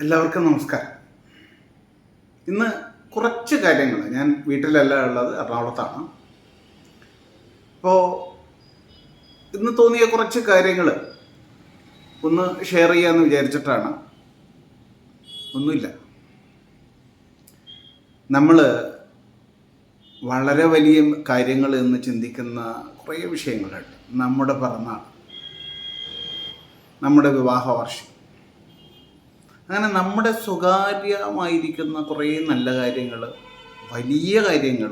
എല്ലാവർക്കും നമസ്കാരം. ഇന്ന് കുറച്ച് കാര്യങ്ങൾ, ഞാൻ വീട്ടിലല്ല ഉള്ളത്, എറണാകുളത്താണ്. അപ്പോൾ ഇന്ന് തോന്നിയ കുറച്ച് കാര്യങ്ങൾ ഒന്ന് ഷെയർ ചെയ്യാമെന്ന് വിചാരിച്ചിട്ടാണ്. ഒന്നുമില്ല, നമ്മൾ വളരെ വലിയ കാര്യങ്ങൾ എന്ന് ചിന്തിക്കുന്ന കുറേ വിഷയങ്ങളുണ്ട്. നമ്മുടെ പിറന്നാൾ, നമ്മുടെ വിവാഹ വർഷം, അങ്ങനെ നമ്മുടെ സ്വകാര്യമായിരിക്കുന്ന കുറേ നല്ല കാര്യങ്ങൾ, വലിയ കാര്യങ്ങൾ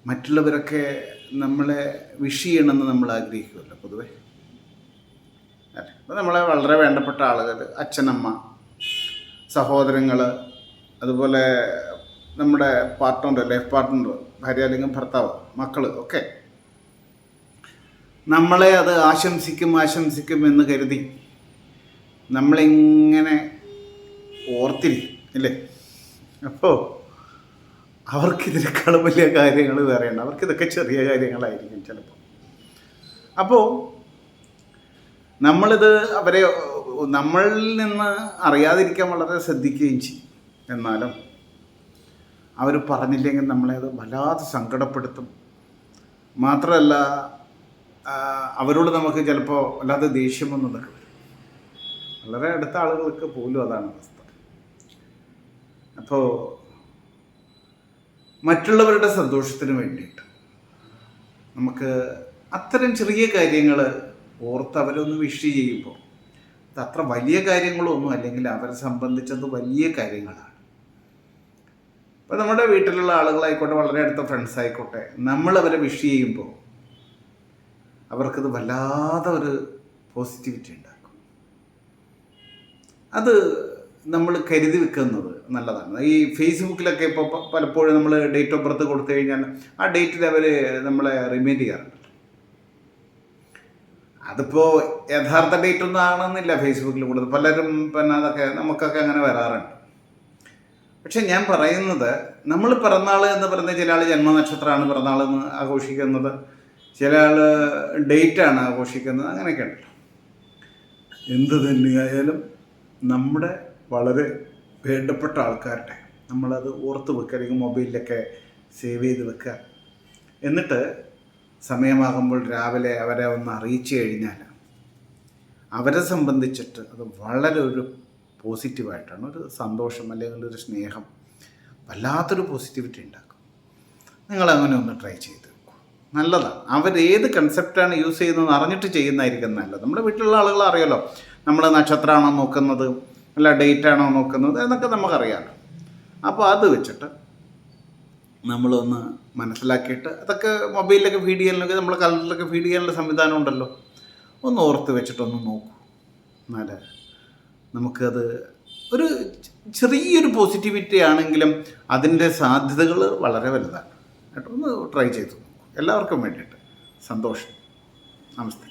മറ്റുള്ളവരൊക്കെ നമ്മളെ വിഷ് ചെയ്യണമെന്ന് നമ്മൾ ആഗ്രഹിക്കുമല്ലോ പൊതുവെ. അല്ലേ? അപ്പോൾ നമ്മളെ വളരെ വേണ്ടപ്പെട്ട ആളുകൾ, അച്ഛനമ്മ, സഹോദരങ്ങൾ, അതുപോലെ നമ്മുടെ പാർട്ട്ണർ, ലൈഫ് പാർട്ട്ണർ, ഭാര്യ അല്ലെങ്കിൽ ഭർത്താവ്, മക്കൾ ഒക്കെ നമ്മളെ അത് ആശംസിക്കും എന്ന് കരുതി നമ്മളിങ്ങനെ ഓർത്തിരിക്കും അല്ലേ? അപ്പോൾ അവർക്കിതിനേക്കാളും വലിയ കാര്യങ്ങൾ വേറെയുണ്ട്. അവർക്കിതൊക്കെ ചെറിയ കാര്യങ്ങളായിരിക്കും ചിലപ്പോൾ. അപ്പോൾ നമ്മളിത് അവരെ നമ്മളിൽ നിന്ന് അറിയാതിരിക്കാൻ വളരെ ശ്രദ്ധിക്കുകയും ചെയ്യും. എന്നാലും അവർ പറഞ്ഞില്ലെങ്കിൽ നമ്മളെ അത് വല്ലാതെ സങ്കടപ്പെടുത്തും. മാത്രമല്ല, അവരോട് നമുക്ക് ചിലപ്പോൾ വല്ലാതെ ദേഷ്യമൊന്നും വളരെ അടുത്ത ആളുകൾക്ക് പോലും അതാണ് അവസ്ഥ. അപ്പോൾ മറ്റുള്ളവരുടെ സന്തോഷത്തിന് വേണ്ടിയിട്ട് നമുക്ക് അത്തരം ചെറിയ കാര്യങ്ങൾ ഓർത്ത് അവരൊന്ന് വിഷ് ചെയ്യുമ്പോൾ അത് അത്ര വലിയ കാര്യങ്ങളൊന്നും അല്ലെങ്കിൽ അവരെ സംബന്ധിച്ചത് വലിയ കാര്യങ്ങളാണ്. ഇപ്പോൾ നമ്മുടെ വീട്ടിലുള്ള ആളുകളായിക്കോട്ടെ, വളരെ അടുത്ത ഫ്രണ്ട്സ് ആയിക്കോട്ടെ, നമ്മളവരെ വിഷ് ചെയ്യുമ്പോൾ അവർക്കത് വല്ലാതെ ഒരു പോസിറ്റിവിറ്റി ഉണ്ടാക്കും. അത് നമ്മൾ കരുതി വെക്കുന്നത് നല്ലതാണ്. ഈ ഫേസ്ബുക്കിലൊക്കെ ഇപ്പോൾ പലപ്പോഴും നമ്മൾ ഡേറ്റ് ഓഫ് ബർത്ത് കൊടുത്തു കഴിഞ്ഞാൽ ആ ഡേറ്റിൽ അവർ നമ്മളെ റിമൈൻഡ് ചെയ്യാറുണ്ട്. അതിപ്പോൾ യഥാർത്ഥ ഡേറ്റ് ഒന്നും ആണെന്നില്ല ഫേസ്ബുക്കിൽ കൊടുത്ത്, പലരും പിന്നെ അതൊക്കെ നമുക്കൊക്കെ അങ്ങനെ വരാറുണ്ട്. പക്ഷെ ഞാൻ പറയുന്നത്, നമ്മൾ പിറന്നാൾ എന്ന് പറയുന്നത്, ചില ആൾ ജന്മനക്ഷത്രമാണ് പിറന്നാളെന്ന് ആഘോഷിക്കുന്നത്, ചില ആൾ ഡേറ്റാണ് ആഘോഷിക്കുന്നത്, അങ്ങനെയൊക്കെ ഉണ്ടല്ലോ. എന്ത് തന്നെയായാലും നമ്മുടെ വളരെ വേണ്ടപ്പെട്ട ആൾക്കാരുടെ നമ്മളത് ഓർത്ത് വെക്കുക, അല്ലെങ്കിൽ മൊബൈലിലൊക്കെ സേവ് ചെയ്ത് വെക്കുക. എന്നിട്ട് സമയമാകുമ്പോൾ രാവിലെ അവരെ ഒന്ന് അറിയിച്ചു കഴിഞ്ഞാൽ അവരെ സംബന്ധിച്ചിട്ട് അത് വളരെ ഒരു പോസിറ്റീവായിട്ടാണ്, ഒരു സന്തോഷം അല്ലെങ്കിൽ ഒരു സ്നേഹം, വല്ലാത്തൊരു പോസിറ്റിവിറ്റി ഉണ്ടാക്കും. നിങ്ങളങ്ങനെ ഒന്ന് ട്രൈ ചെയ്ത് നോക്കൂ, നല്ലതാണ്. അവരേത് കൺസെപ്റ്റാണ് യൂസ് ചെയ്യുന്നതെന്ന് അറിഞ്ഞിട്ട് ചെയ്യുന്നതായിരിക്കും നല്ലത്. നമ്മുടെ വീട്ടിലുള്ള ആളുകൾ അറിയാലോ, നമ്മൾ നക്ഷത്രമാണോ നോക്കുന്നത്, അല്ല ഡേറ്റാണോ നോക്കുന്നത് എന്നൊക്കെ നമുക്കറിയാമല്ലോ. അപ്പോൾ അത് വെച്ചിട്ട് നമ്മളൊന്ന് മനസ്സിലാക്കിയിട്ട്, അതൊക്കെ മൊബൈലിലൊക്കെ ഫീഡ് ചെയ്യാനൊക്കെ, നമ്മുടെ കലണ്ടറിലൊക്കെ ഫീഡ് ചെയ്യാനുള്ള സംവിധാനം ഉണ്ടല്ലോ, ഒന്ന് ഓർത്ത് വെച്ചിട്ടൊന്ന് നോക്കൂ. എന്നാൽ നമുക്കത് ഒരു ചെറിയൊരു പോസിറ്റിവിറ്റി ആണെങ്കിലും അതിൻ്റെ സാധ്യതകൾ വളരെ വലുതാണ് കേട്ടോ. ഒന്ന് ട്രൈ ചെയ്ത് നോക്കൂ. എല്ലാവർക്കും വേണ്ടിയിട്ട്. സന്തോഷം. നമസ്തേ.